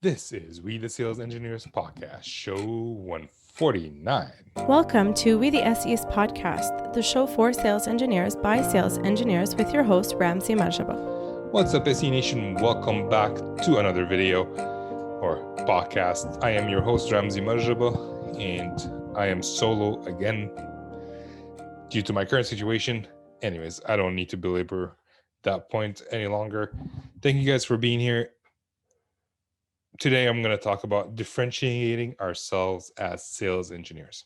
This is We the Sales Engineers Podcast, show 149. Welcome to We the SEs podcast, the show for sales engineers by sales engineers with your host, Ramsey Majaba. What's up, SE Nation? Welcome back to another video or podcast. I am your host, Ramsey Majaba, and I am solo again due to my current situation. Anyways, I don't need to belabor that point any longer. Thank you guys for being here. Today, I'm going to talk about differentiating ourselves as sales engineers.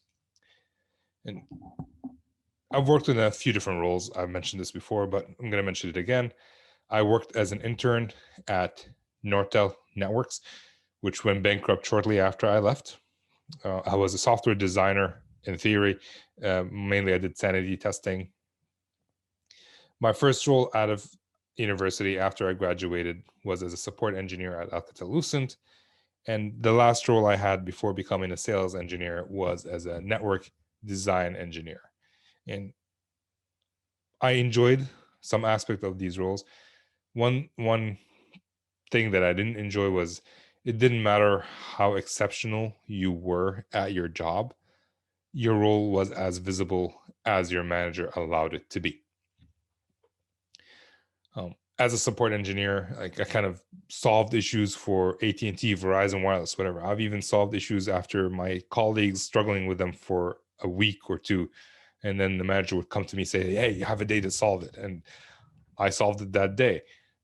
And I've worked in a few different roles. I've mentioned this before, but I'm going to mention it again. I worked as an intern at Nortel Networks, which went bankrupt shortly after I left. I was a software designer in theory. Mainly, I did sanity testing. My first role out of university after I graduated was as a support engineer at Alcatel-Lucent. And the last role I had before becoming a sales engineer was as a network design engineer. And I enjoyed some aspect of these roles. One thing that I didn't enjoy was it didn't matter how exceptional you were at your job, your role was as visible as your manager allowed it to be. As a support engineer, I kind of solved issues for AT&T, Verizon Wireless, whatever. I've even solved issues after my colleagues struggling with them for a week or two. And then the manager would come to me and say, hey, you have a day to solve it. And I solved it that day.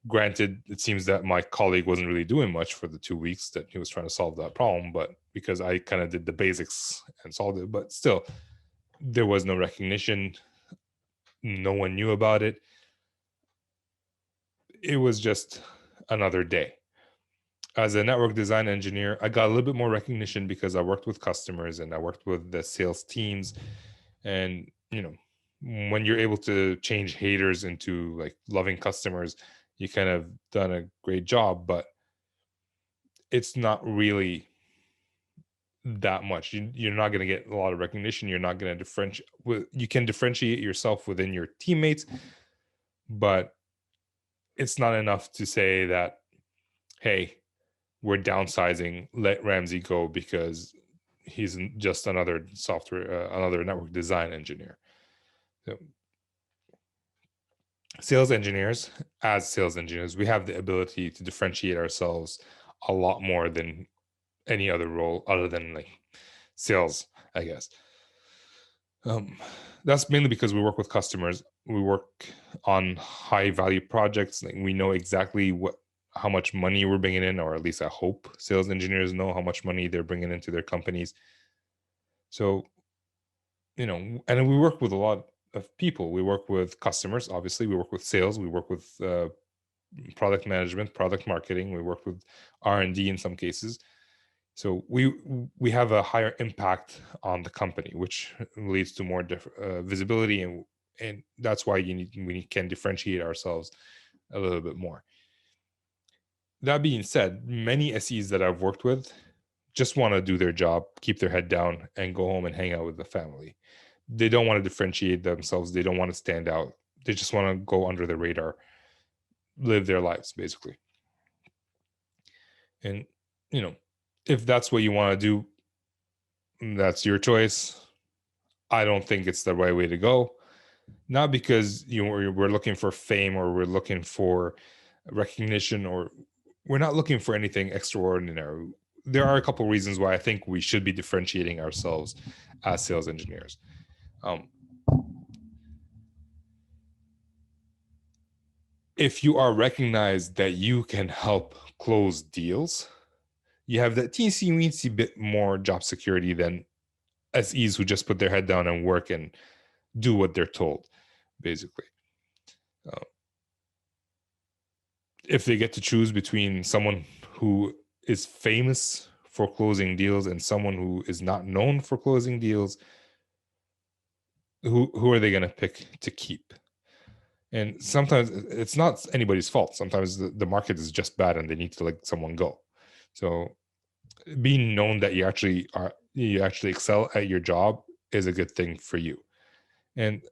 Granted, it seems that my colleague wasn't really doing much for the 2 weeks that he was trying to solve that problem, but because I kind of did the basics and solved it, but still, there was no recognition. No one knew about it. It was just another day. As a network design engineer, I got a little bit more recognition because I worked with customers and I worked with the sales teams. And, when you're able to change haters into like loving customers, you kind of done a great job, but it's not really that much. You're not going to get a lot of recognition. You're not going to differentiate. You can differentiate yourself within your teammates, but it's not enough to say that, hey, we're downsizing, let Ramsey go because he's just another another network design engineer. So, sales engineers, we have the ability to differentiate ourselves a lot more than any other role other than like sales, I guess. That's mainly because we work with customers. We work on high value projects. Like we know exactly how much money we're bringing in, or at least I hope sales engineers know how much money they're bringing into their companies. So, and we work with a lot of people. We work with customers, obviously. We work with sales. We work with product management, product marketing. We work with R&D in some cases. So we have a higher impact on the company, which leads to more visibility, and that's why we can differentiate ourselves a little bit more. That being said, many SEs that I've worked with just want to do their job, keep their head down, and go home and hang out with the family. They don't want to differentiate themselves. They don't want to stand out. They just want to go under the radar, live their lives, basically. And, if that's what you want to do, that's your choice. I don't think it's the right way to go. Not because we're looking for fame or we're looking for recognition, or we're not looking for anything extraordinary. There are a couple of reasons why I think we should be differentiating ourselves as sales engineers. If you are recognized that you can help close deals, you have that teensy bit more job security than SEs who just put their head down and work and do what they're told, basically. If they get to choose between someone who is famous for closing deals and someone who is not known for closing deals, who are they going to pick to keep? And sometimes it's not anybody's fault. Sometimes the market is just bad and they need to let someone go. So being known that you actually excel at your job is a good thing for you. And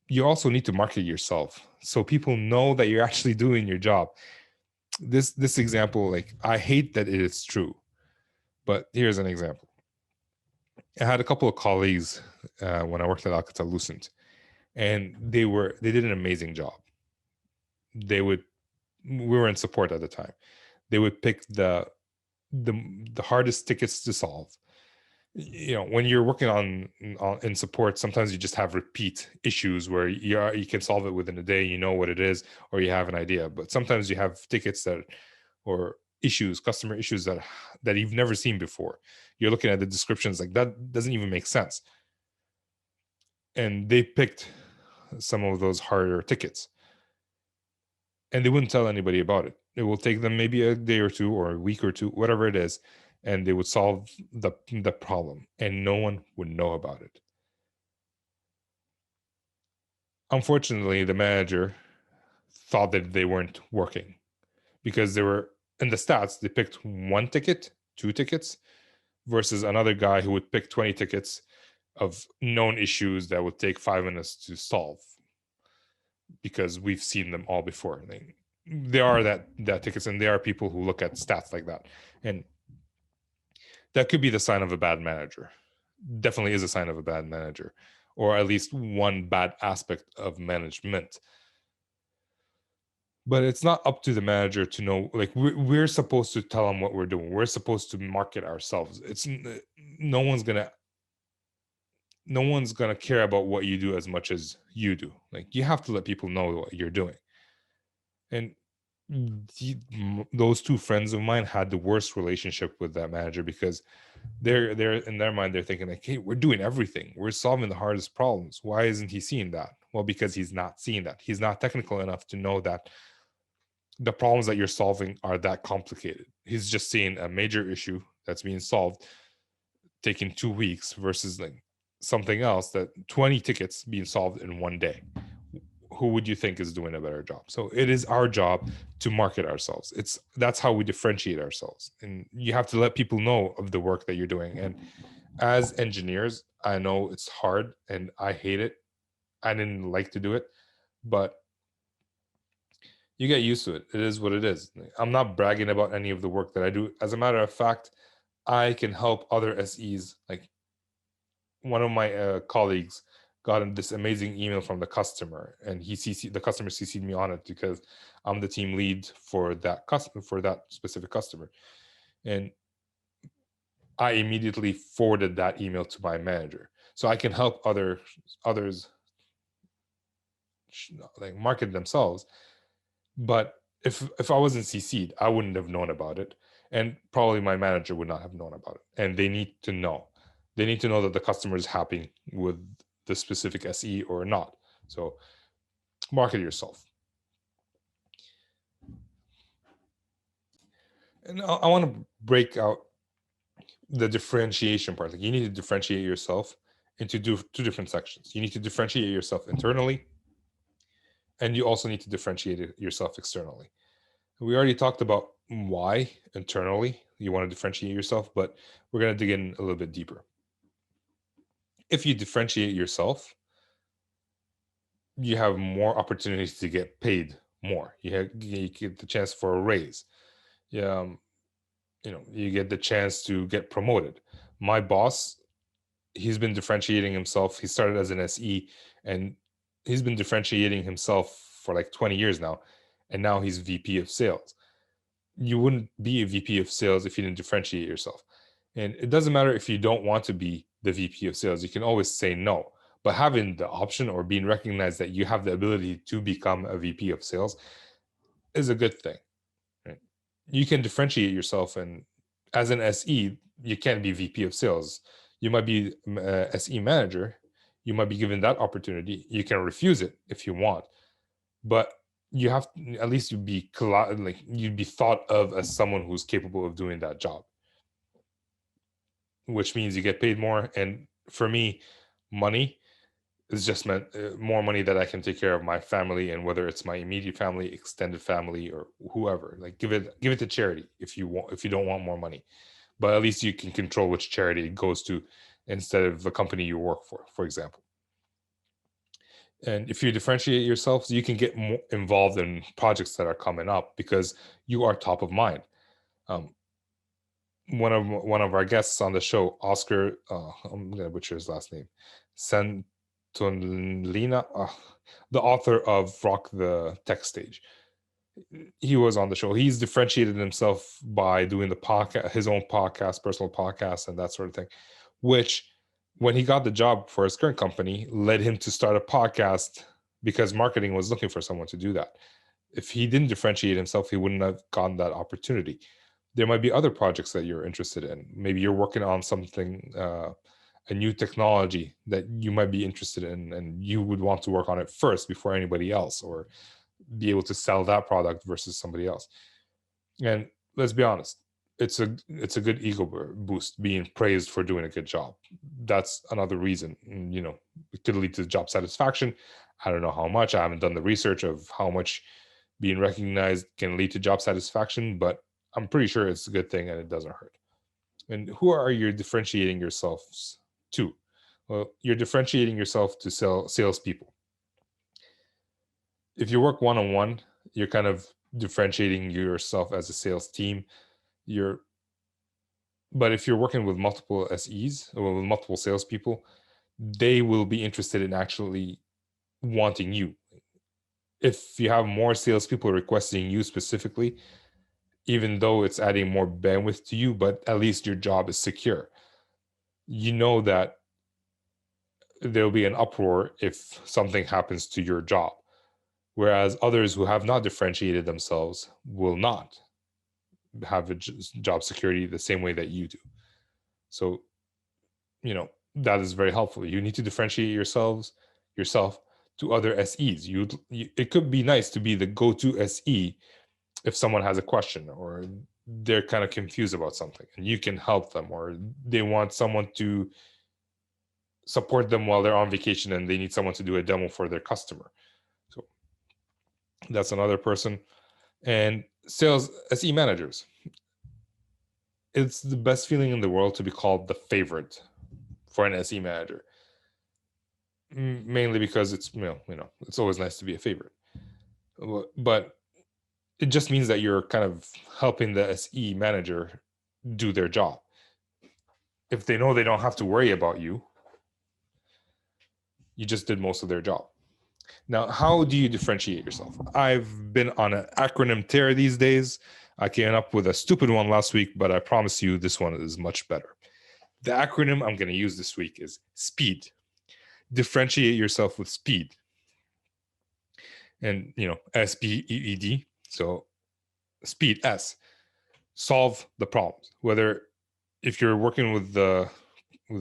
you also need to market yourself so people know that you're actually doing your job. this example, like, I hate that it is true, but here's an example. I had a couple of colleagues when I worked at Alcatel-Lucent, and they did an amazing job. We were in support at the time. They would pick the hardest tickets to solve. When you're working on in support, sometimes you just have repeat issues where you can solve it within a day, you know what it is, or you have an idea. But sometimes you have tickets or issues, customer issues that you've never seen before. You're looking at the descriptions, like, that doesn't even make sense. And they picked some of those harder tickets, and they wouldn't tell anybody about it. It will take them maybe a day or two or a week or two, whatever it is, and they would solve the problem, and no one would know about it. Unfortunately, the manager thought that they weren't working because they were in the stats. They picked one ticket, two tickets, versus another guy who would pick 20 tickets of known issues that would take 5 minutes to solve, because we've seen them all before. There are that tickets, and there are people who look at stats like that, and that could be the sign of a bad manager. Definitely is a sign of a bad manager, or at least one bad aspect of management. But it's not up to the manager to know. Like, we're supposed to tell them what we're doing. We're supposed to market ourselves. No one's gonna care about what you do as much as you do. Like, you have to let people know what you're doing. And those two friends of mine had the worst relationship with that manager, because they're in their mind, they're thinking like, hey, we're doing everything, we're solving the hardest problems, why isn't he seeing that? Well, because he's not seeing that. He's not technical enough to know that the problems that you're solving are that complicated. He's just seeing a major issue that's being solved taking 2 weeks versus like something else that 20 tickets being solved in one day. Who would you think is doing a better job? So it is our job to market ourselves. That's how we differentiate ourselves. And you have to let people know of the work that you're doing. And as engineers, I know it's hard and I hate it. I didn't like to do it, but you get used to it. It is what it is. I'm not bragging about any of the work that I do. As a matter of fact, I can help other SEs. Like, one of my colleagues got this amazing email from the customer, and the customer CC'd me on it because I'm the team lead for that specific customer. And I immediately forwarded that email to my manager, so I can help others like market themselves. But if I wasn't CC'd, I wouldn't have known about it, and probably my manager would not have known about it. And they need to know. They need to know that the customer is happy with the specific SE or not. So market yourself. And I want to break out the differentiation part. Like, you need to differentiate yourself into two different sections. You need to differentiate yourself internally, and you also need to differentiate yourself externally. We already talked about why internally you want to differentiate yourself, but we're going to dig in a little bit deeper. If you differentiate yourself, you have more opportunities to get paid more. You get the chance for a raise. You get the chance to get promoted. My boss, he's been differentiating himself. He started as an SE, and he's been differentiating himself for like 20 years now, and now he's VP of sales. You wouldn't be a VP of sales if you didn't differentiate yourself. And it doesn't matter if you don't want to be the VP of sales. You can always say no. But having the option or being recognized that you have the ability to become a VP of sales is a good thing. Right? You can differentiate yourself, and as an SE, you can't be VP of sales. You might be SE manager. You might be given that opportunity. You can refuse it if you want, but you have at least you'd be thought of as someone who's capable of doing that job, which means you get paid more. And for me, money is just meant more money that I can take care of my family, and whether it's my immediate family, extended family, or whoever. Like, give it to charity if you don't want more money, but at least you can control which charity it goes to instead of the company you work for example. And if you differentiate yourself, you can get more involved in projects that are coming up because you are top of mind. Um, one of our guests on the show, Oscar, I'm gonna butcher his last name, Santolina, the author of Rock the Tech Stage. He was on the show. He's differentiated himself by doing the podcast, his own podcast, personal podcast, and that sort of thing, which when he got the job for his current company led him to start a podcast because marketing was looking for someone to do that. If he didn't differentiate himself, he wouldn't have gotten that opportunity. There might be other projects that you're interested in. Maybe you're working on something, a new technology that you might be interested in, and you would want to work on it first before anybody else, or be able to sell that product versus somebody else. And let's be honest, it's a good ego boost being praised for doing a good job. That's another reason. It could lead to job satisfaction. I don't know how much. I haven't done the research of how much being recognized can lead to job satisfaction, but I'm pretty sure it's a good thing and it doesn't hurt. And who are you differentiating yourselves to? Well, you're differentiating yourself to salespeople. If you work one-on-one, you're kind of differentiating yourself as a sales team. But if you're working with multiple SEs or with multiple salespeople, they will be interested in actually wanting you. If you have more salespeople requesting you specifically, even though it's adding more bandwidth to you, but at least your job is secure. You know that there'll be an uproar if something happens to your job. Whereas others who have not differentiated themselves will not have a job security the same way that you do. So, that is very helpful. You need to differentiate yourself to other SEs. It could be nice to be the go-to SE if someone has a question or they're kind of confused about something and you can help them, or they want someone to support them while they're on vacation and they need someone to do a demo for their customer. So that's another person. And sales SE managers. It's the best feeling in the world to be called the favorite for an SE manager. Mainly because it's it's always nice to be a favorite. But it just means that you're kind of helping the SE manager do their job. If they know they don't have to worry about you, you just did most of their job. Now, how do you differentiate yourself? I've been on an acronym tear these days. I came up with a stupid one last week, but I promise you this one is much better. The acronym I'm going to use this week is SPEED. Differentiate yourself with speed. And, SPEED. So speed, S. Solve the problems. Whether if you're working with a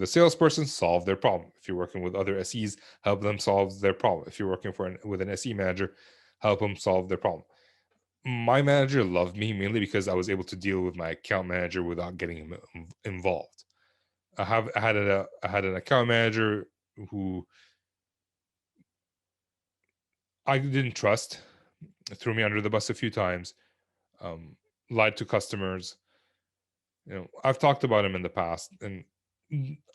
salesperson, solve their problem. If you're working with other SEs, help them solve their problem. If you're working with an SE manager, help them solve their problem. My manager loved me mainly because I was able to deal with my account manager without getting him involved. I had an account manager who I didn't trust, threw me under the bus a few times, lied to customers. I've talked about him in the past, and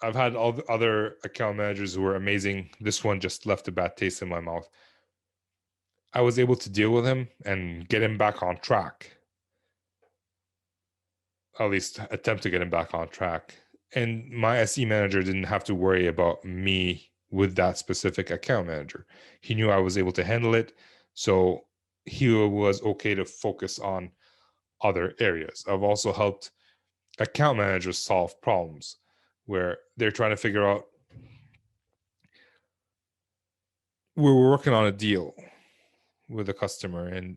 I've had all the other account managers who were amazing. This one just left a bad taste in my mouth. I was able to deal with him and get him back on track. At least attempt to get him back on track. And my SE manager didn't have to worry about me with that specific account manager. He knew I was able to handle it. So he was okay to focus on other areas. I've also helped account managers solve problems where they're trying to figure out, we were working on a deal with a customer and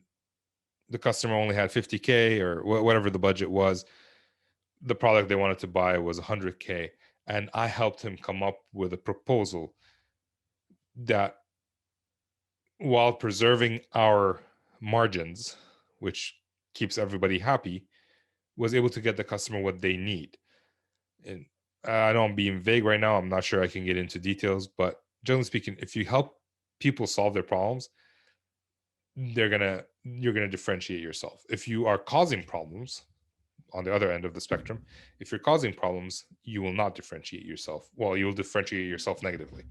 the customer only had 50K or whatever the budget was. The product they wanted to buy was 100K. And I helped him come up with a proposal that, while preserving our margins, which keeps everybody happy, was able to get the customer what they need. And I know I'm being vague right now. I'm not sure I can get into details, but generally speaking, if you help people solve their problems, you're gonna differentiate yourself. If you are causing problems, on the other end of the spectrum, if you're causing problems, you will not differentiate yourself. Well, you will differentiate yourself negatively.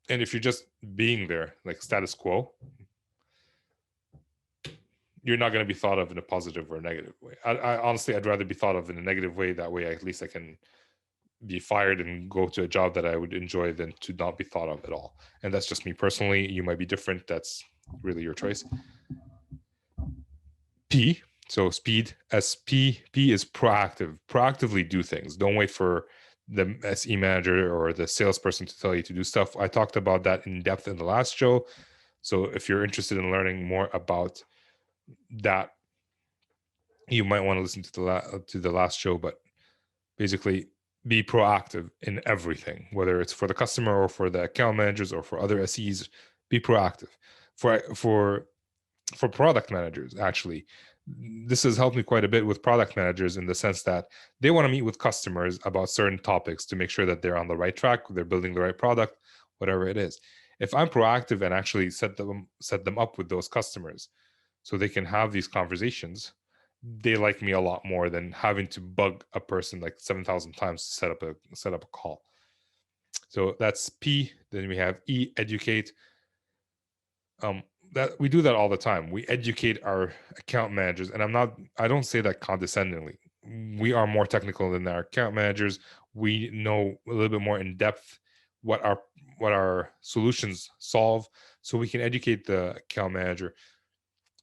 And if you're just being there, like status quo, you're not going to be thought of in a positive or negative way. I honestly, I'd rather be thought of in a negative way. That way, at least I can be fired and go to a job that I would enjoy than to not be thought of at all. And that's just me personally. You might be different. That's really your choice. P, so speed. SP, P is proactive. Proactively do things. Don't wait for the SE manager or the salesperson to tell you to do stuff. I talked about that in depth in the last show. So if you're interested in learning more about that, you might want to listen to the last show. But basically, be proactive in everything, whether it's for the customer or for the account managers or for other SEs. Be proactive. For product managers, actually, this has helped me quite a bit with product managers in the sense that they want to meet with customers about certain topics to make sure that they're on the right track, they're building the right product, whatever it is. If I'm proactive and actually set them up with those customers so they can have these conversations, they like me a lot more than having to bug a person like 7,000 times to set up a call. So that's P. Then we have E, educate. That we do that all the time. We educate our account managers, and I don't say that condescendingly. We are more technical than our account managers. We know a little bit more in depth what our solutions solve, so we can educate the account manager.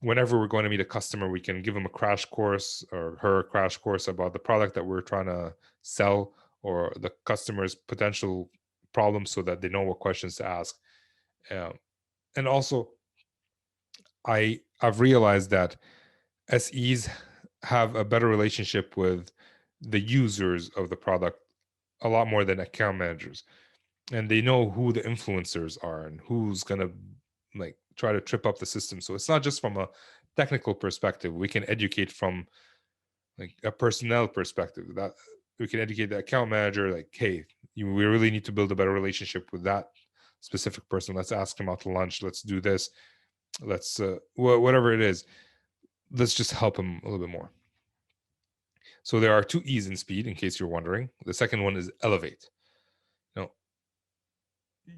Whenever we're going to meet a customer, we can give them a crash course or her a crash course about the product that we're trying to sell or the customer's potential problems so that they know what questions to ask. And also, I've realized that SEs have a better relationship with the users of the product a lot more than account managers. And they know who the influencers are and who's going to like try to trip up the system. So it's not just from a technical perspective. We can educate from like a personnel perspective. That we can educate the account manager like, hey, we really need to build a better relationship with that specific person. Let's ask him out to lunch. Let's do this. Let's whatever it is. Let's just help him a little bit more. So there are 2 E's in speed, in case you're wondering. The second one is elevate.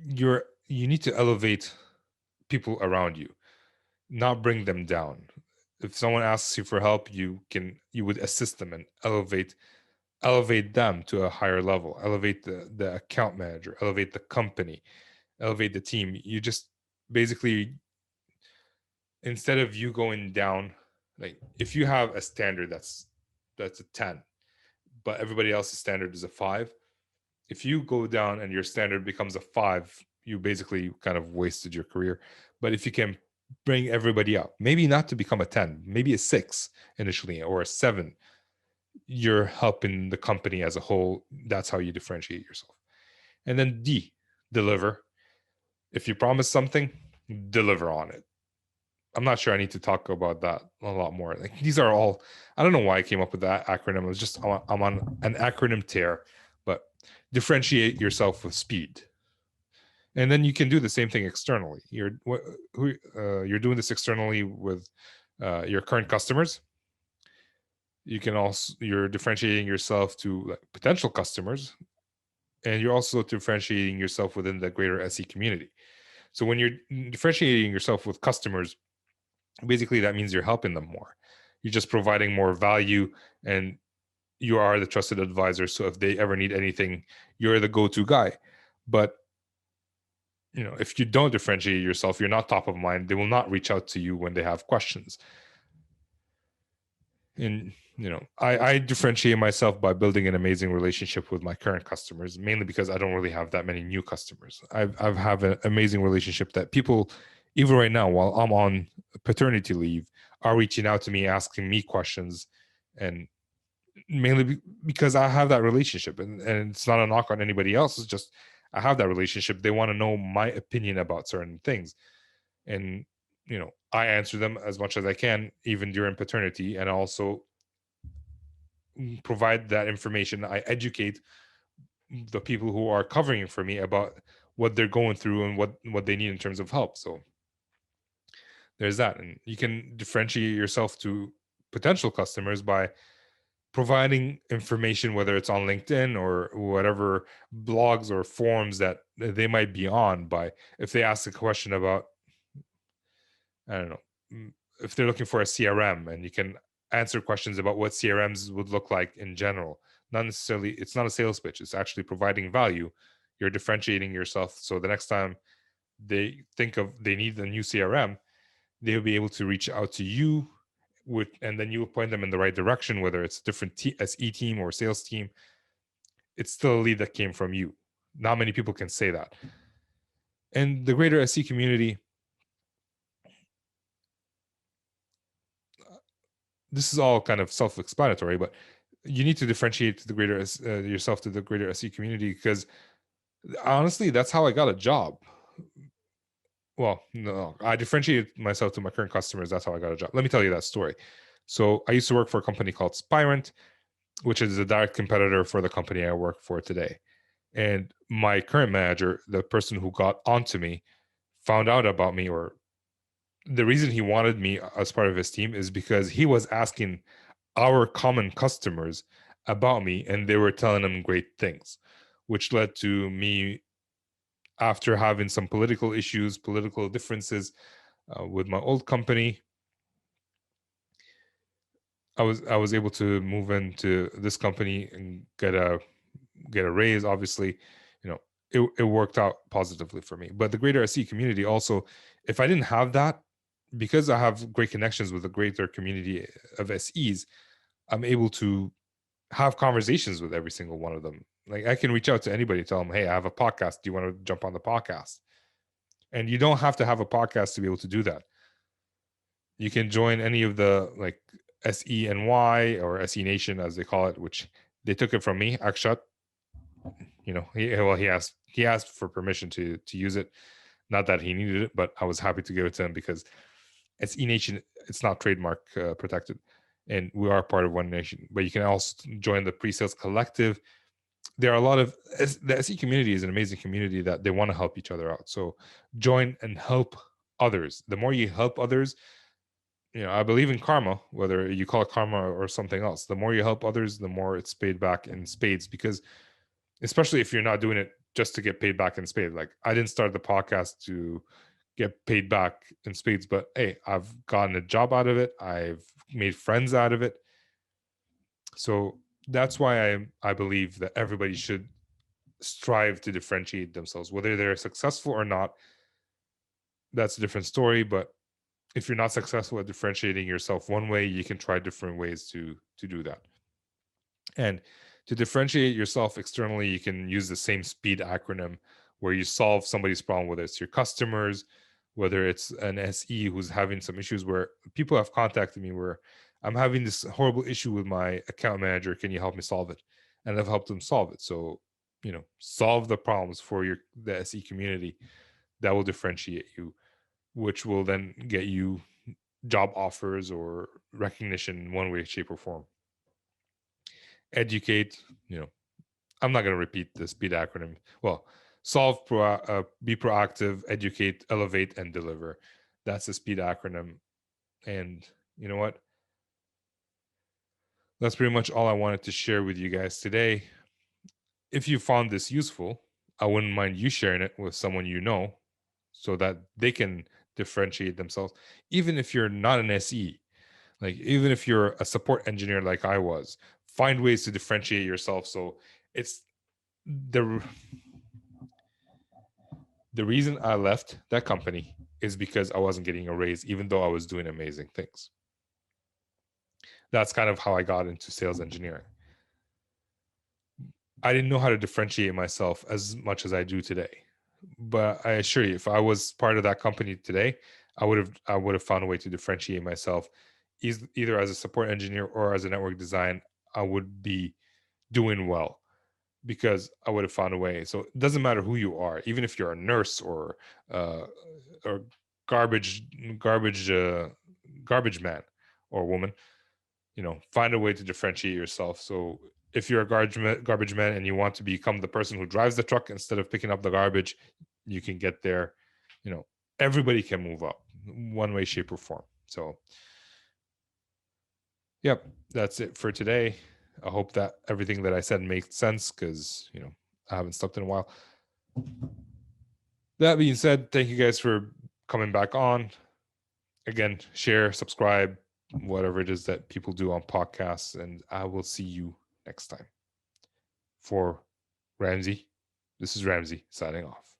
You need to elevate people around you, not bring them down. If someone asks you for help, you would assist them and elevate them to a higher level. Elevate the account manager, elevate the company, elevate the team. You just basically, instead of you going down, like if you have a standard that's a 10, but everybody else's standard is a 5, if you go down and your standard becomes a 5, you basically kind of wasted your career. But if you can bring everybody up, maybe not to become a 10, maybe a 6 initially or a 7, you're helping the company as a whole. That's how you differentiate yourself. And then D, deliver. If you promise something, deliver on it. I'm not sure I need to talk about that a lot more. Like these are all, I don't know why I came up with that acronym. It's just I'm on an acronym tear, but differentiate yourself with speed. And then you can do the same thing externally. You're doing this externally with your current customers. You're differentiating yourself to potential customers, and you're also differentiating yourself within the greater SE community. So when you're differentiating yourself with customers, basically that means you're helping them more. You're just providing more value, and you are the trusted advisor. So if they ever need anything, you're the go-to guy. But if you don't differentiate yourself, you're not top of mind. They will not reach out to you when they have questions. And I differentiate myself by building an amazing relationship with my current customers, mainly because I don't really have that many new customers. I've have an amazing relationship that people, even right now while I'm on paternity leave, are reaching out to me, asking me questions, and mainly because I have that relationship. And it's not a knock on anybody else. It's just I have that relationship. They want to know my opinion about certain things. And, I answer them as much as I can, even during paternity, and also provide that information. I educate the people who are covering for me about what they're going through and what they need in terms of help. So there's that. And you can differentiate yourself to potential customers by providing information, whether it's on LinkedIn or whatever blogs or forums that they might be on, by if they ask a question about, I don't know, if they're looking for a CRM, and you can answer questions about what CRMs would look like in general. Not necessarily, it's not a sales pitch, it's actually providing value. You're differentiating yourself, so the next time they think of they need a new CRM, they'll be able to reach out to you and then you will point them in the right direction, whether it's a different SE team or sales team. It's still a lead that came from you. Not many people can say that. And the greater SE community, this is all kind of self-explanatory, but you need to differentiate the greater yourself to the greater SE community, because honestly, that's how I got a job. Well, no, I differentiated myself to my current customers. That's how I got a job. Let me tell you that story. So I used to work for a company called Spirent, which is a direct competitor for the company I work for today. And my current manager, the person who got onto me, found out about me, or the reason he wanted me as part of his team is because he was asking our common customers about me, and they were telling him great things, which led to me, after having some political differences with my old company, I was able to move into this company and get a raise. Obviously, it worked out positively for me. But the greater SE community also, if I didn't have that, because I have great connections with the greater community of SEs, I'm able to have conversations with every single one of them. Like, I can reach out to anybody, tell them, hey, I have a podcast. Do you want to jump on the podcast? And you don't have to have a podcast to be able to do that. You can join any of the like SENY or SE Nation, as they call it, which they took it from me, Akshat. He asked for permission to use it. Not that he needed it, but I was happy to give it to him, because SE Nation, it's not trademark protected, and we are part of One Nation. But you can also join the Pre-Sales Collective. There are a lot of the SE community is an amazing community that they want to help each other out. So join and help others. The more you help others, I believe in karma, whether you call it karma or something else. The more you help others, the more it's paid back in spades, because especially if you're not doing it just to get paid back in spades. Like, I didn't start the podcast to get paid back in spades, but hey, I've gotten a job out of it. I've made friends out of it. So that's why I believe that everybody should strive to differentiate themselves, whether they're successful or not. That's a different story. But if you're not successful at differentiating yourself one way, you can try different ways to do that. And to differentiate yourself externally, you can use the same SPEED acronym, where you solve somebody's problem, whether it's your customers, whether it's an SE who's having some issues, where people have contacted me where I'm having this horrible issue with my account manager. Can you help me solve it? And I've helped them solve it. So, solve the problems for the SE community. That will differentiate you, which will then get you job offers or recognition in one way, shape, or form. Educate, I'm not going to repeat the SPEED acronym. Well, solve, be proactive, educate, elevate, and deliver. That's the SPEED acronym. And you know what? That's pretty much all I wanted to share with you guys today. If you found this useful, I wouldn't mind you sharing it with someone you know, so that they can differentiate themselves. Even if you're not an SE, like even if you're a support engineer like I was, find ways to differentiate yourself. So it's the reason I left that company is because I wasn't getting a raise, even though I was doing amazing things. That's kind of how I got into sales engineering. I didn't know how to differentiate myself as much as I do today. But I assure you, if I was part of that company today, I would have found a way to differentiate myself, either as a support engineer or as a network design. I would be doing well, because I would have found a way. So it doesn't matter who you are, even if you're a nurse or garbage man or woman, find a way to differentiate yourself. So if you're a garbage man and you want to become the person who drives the truck instead of picking up the garbage, you can get there. Everybody can move up one way, shape, or form. So, yep, that's it for today. I hope that everything that I said makes sense because, I haven't slept in a while. That being said, thank you guys for coming back on. Again, share, subscribe, whatever it is that people do on podcasts, and I will see you next time. For Ramsey, this is Ramsey signing off.